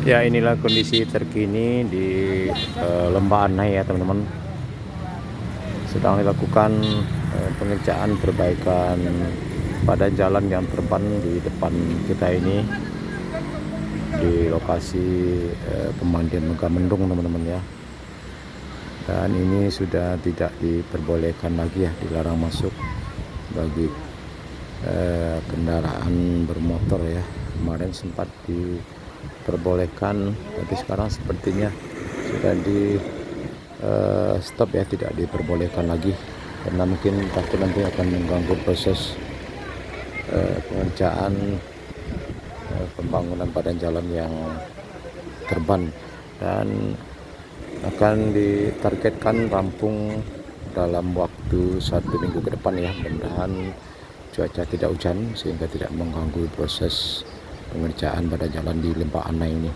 Ya, inilah kondisi terkini di Lembah Anai ya teman-teman. Sedang dilakukan pengerjaan perbaikan pada jalan yang terban di depan kita ini, di lokasi pemandian Megamendung teman-teman ya. Dan ini sudah tidak diperbolehkan lagi ya, dilarang masuk bagi kendaraan bermotor ya. Kemarin sempat diperbolehkan, tapi sekarang sepertinya sudah di stop ya, tidak diperbolehkan lagi karena mungkin takut nanti akan mengganggu proses pengerjaan pembangunan badan jalan yang terban, dan akan ditargetkan rampung dalam waktu 1 minggu ke depan ya. Mudah-mudahan cuaca tidak hujan sehingga tidak mengganggu proses pengerjaan badan jalan di Lembah Anai ini.